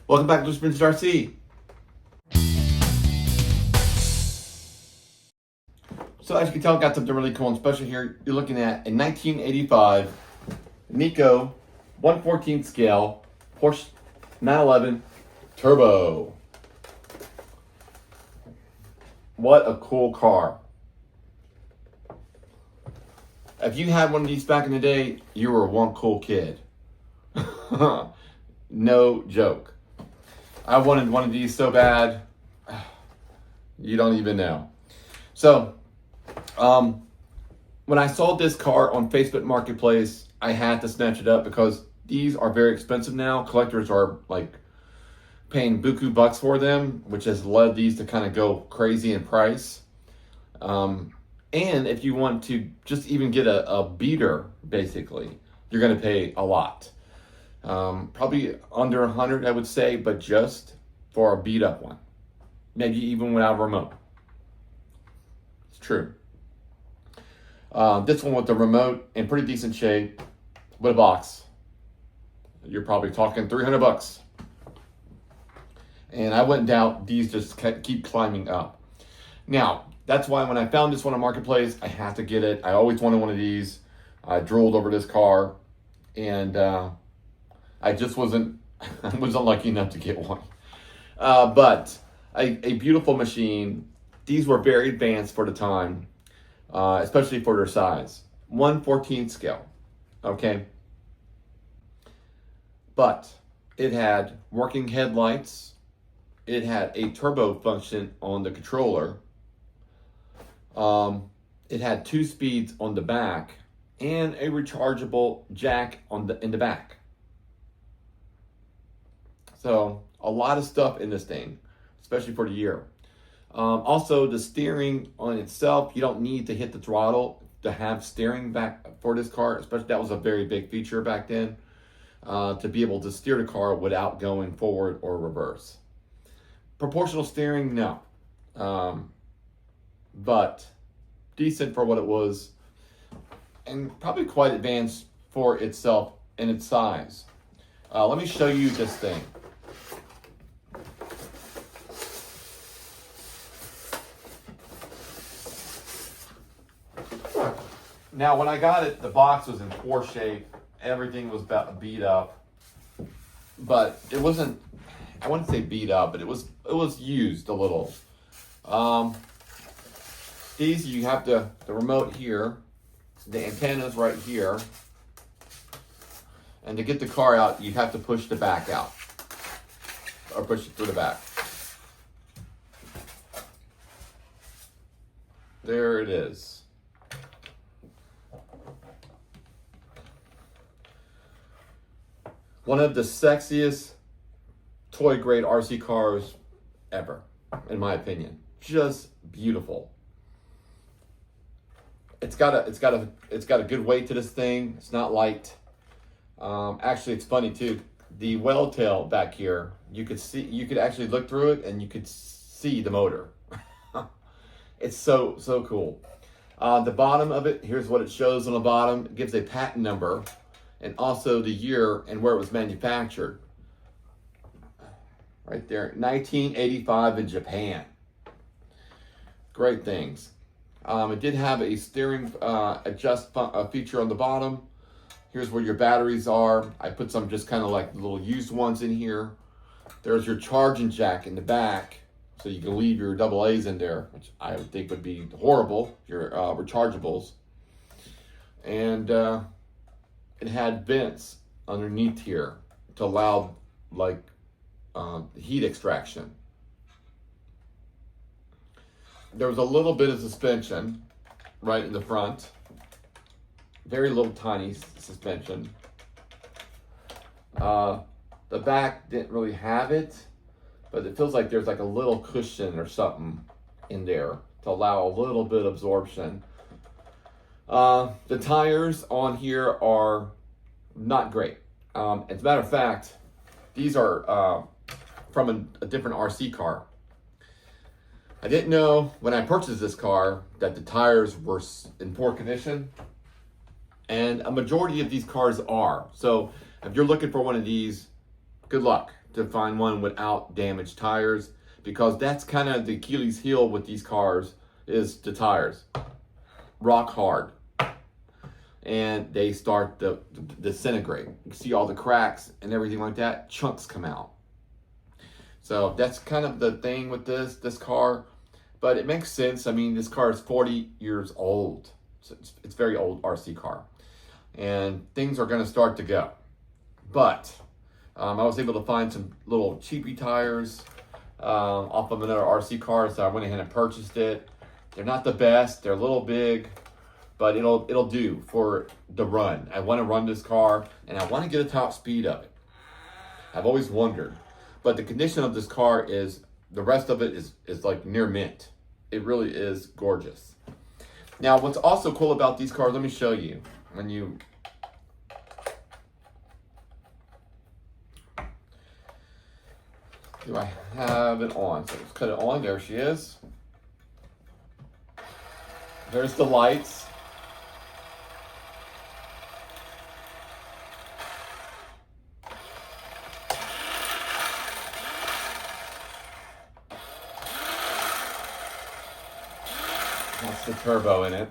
Welcome back to Loose Vintage RC. So as you can tell, I got something really cool and special here. You're looking at a 1985 Nikko 1/14 scale Porsche 911 Turbo. What a cool car. If you had one of these back in the day, you were one cool kid. No joke. I wanted one of these so bad. You don't even know. So, when I saw this car on Facebook Marketplace, I had to snatch it up because these are very expensive now. Collectors are like paying buku bucks for them, which has led these to kind of go crazy in price. And if you want to just even get a beater, basically, you're going to pay a lot. Probably under 100, I would say, but just for a beat up one. Maybe even without a remote. It's true. This one with the remote in pretty decent shape with a box. You're probably talking 300 bucks. And I wouldn't doubt these just keep climbing up. Now, that's why when I found this one on Marketplace, I have to get it. I always wanted one of these. I drooled over this car, and I just wasn't lucky enough to get one. But a beautiful machine. These were very advanced for the time, especially for their size. 1/14 scale, okay? But it had working headlights. It had a turbo function on the controller. It had 2 speeds on the back and a rechargeable jack in the back. So a lot of stuff in this thing, especially for the year. Also, the steering on itself, you don't need to hit the throttle to have steering back for this car. Especially that was a very big feature back then, to be able to steer the car without going forward or reverse. Proportional steering, no. But decent for what it was, and probably quite advanced for itself and its size. Let me show you this thing. Now, when I got it, the box was in poor shape. Everything was about beat up, but it wasn't. I wouldn't say beat up, but it was used a little. These, you have the remote here, the antenna's right here, and to get the car out, you have to push the back out, or push it through the back. There it is. One of the sexiest toy grade RC cars ever, in my opinion. Just beautiful. It's got a good weight to this thing. It's not light. Actually, it's funny too. The whale tail back here, you could actually look through it and you could see the motor. It's so cool. The bottom of it, here's what it shows on the bottom. It gives a patent number and also the year and where it was manufactured. Right there, 1985 in Japan. Great things. It did have a steering adjust feature on the bottom. Here's where your batteries are. I put some just kind of like little used ones in here. There's your charging jack in the back, so you can leave your AA's in there, which I would think would be horrible, your rechargeables. And it had vents underneath here to allow like heat extraction. There was a little bit of suspension right in the front. Very little tiny suspension. The back didn't really have it, but it feels like there's like a little cushion or something in there to allow a little bit of absorption. The tires on here are not great. As a matter of fact, these are from a different RC car. I didn't know when I purchased this car that the tires were in poor condition, and a majority of these cars are. So if you're looking for one of these, good luck. to find one without damaged tires, because that's kind of the Achilles heel with these cars, is the tires. Rock hard. And they start to disintegrate. You see all the cracks and everything like that, chunks come out. So that's kind of the thing with this car, but it makes sense. I mean, this car is 40 years old. So it's very old RC car, and things are going to start to go. But I was able to find some little cheapy tires off of another RC car, so I went ahead and purchased it. They're not the best. They're a little big, but it'll do for the run. I want to run this car, and I want to get a top speed of it. I've always wondered. But the condition of this car is, the rest of it is like near mint. It really is gorgeous. Now, what's also cool about these cars, let me show you. When you... Do I have it on? So let's cut it on. There she is. There's the lights. That's the turbo in it.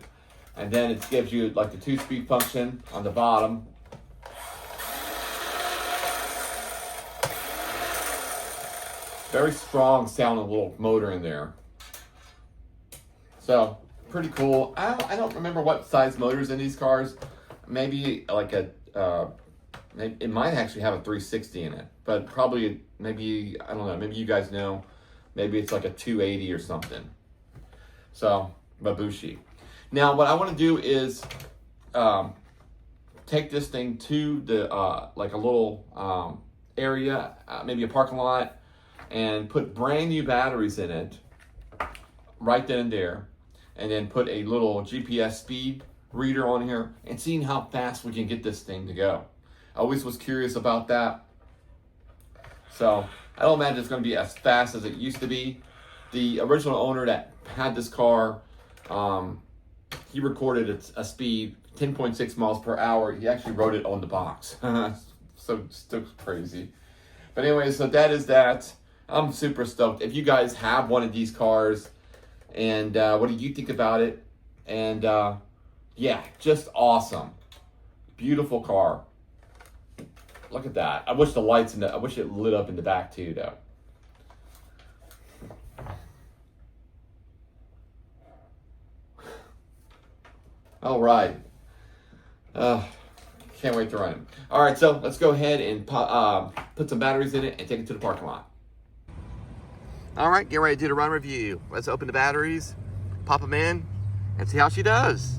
And then it gives you like the 2-speed function on the bottom. Very strong sounding little motor in there. So, pretty cool. I don't remember what size motors in these cars. Maybe like it might actually have a 360 in it. But probably, maybe, I don't know, maybe you guys know. Maybe it's like a 280 or something. So, babushi. Now, what I want to do is take this thing to the like a little area, maybe a parking lot, and put brand new batteries in it right then and there, and then put a little GPS speed reader on here and seeing how fast we can get this thing to go. I always was curious about that. So I don't imagine it's going to be as fast as it used to be. The original owner that had this car, he recorded a speed 10.6 miles per hour. He actually wrote it on the box. So still crazy. But anyway, so that is that. I'm super stoked. If you guys have one of these cars, and what do you think about it? And yeah, just awesome. Beautiful car. Look at that. I wish the lights I wish it lit up in the back too, though. All right. Can't wait to run it. All right, so let's go ahead and put some batteries in it and take it to the parking lot. All right, get ready to do the run review. Let's open the batteries, pop them in, and see how she does.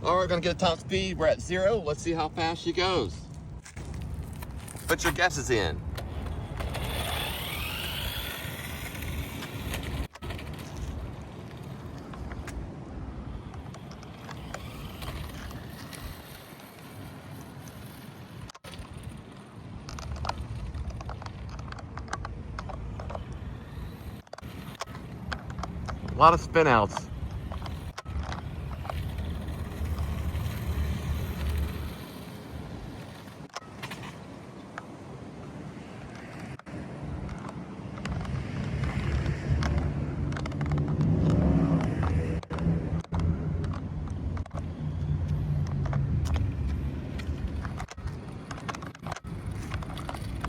All right, we're gonna get a top speed. We're at 0. Let's see how fast she goes. Put your guesses in. A lot of spin outs.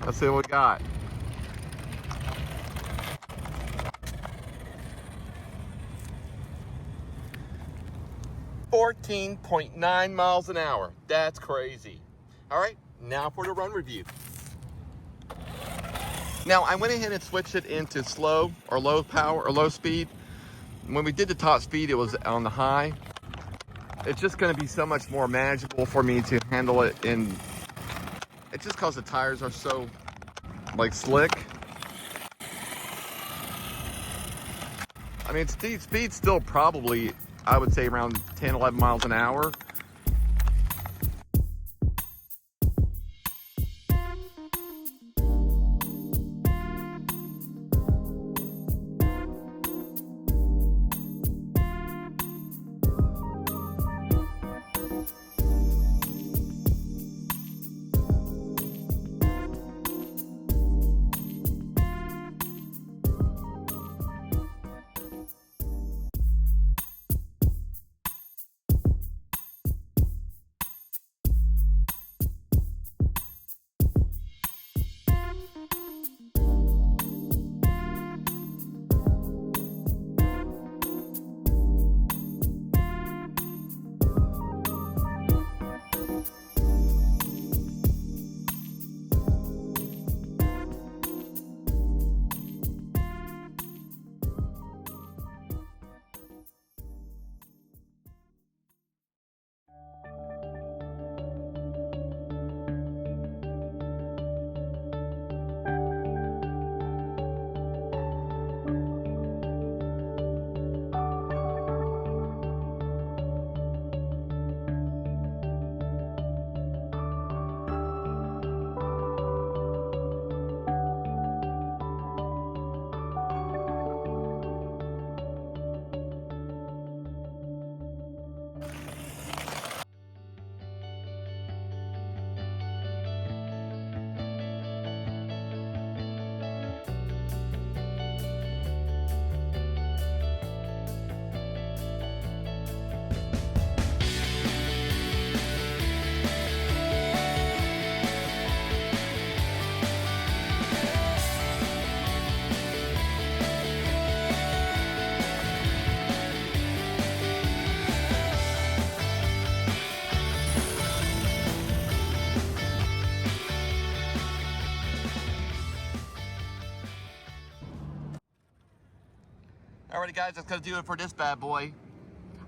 Let's see what we got. .9 miles an hour. That's crazy. All right, now for the run review. Now I went ahead and switched it into slow or low power or low speed. When we did the top speed, it was on the high. It's just going to be so much more manageable for me to handle it in. It's just because the tires are so like slick. I mean, speed's still probably, I would say, around 10, 11 miles an hour. Alrighty guys, that's gonna do it for this bad boy.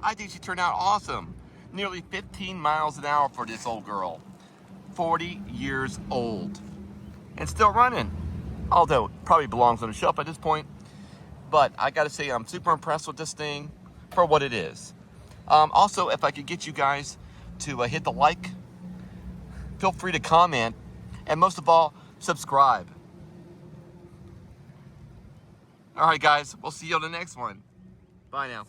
I think she turned out awesome. Nearly 15 miles an hour for this old girl. 40 years old. And still running. Although, it probably belongs on the shelf at this point. But I gotta say, I'm super impressed with this thing for what it is. Also, if I could get you guys to hit the like, feel free to comment, and most of all, subscribe. Alright guys, we'll see you on the next one. Bye now.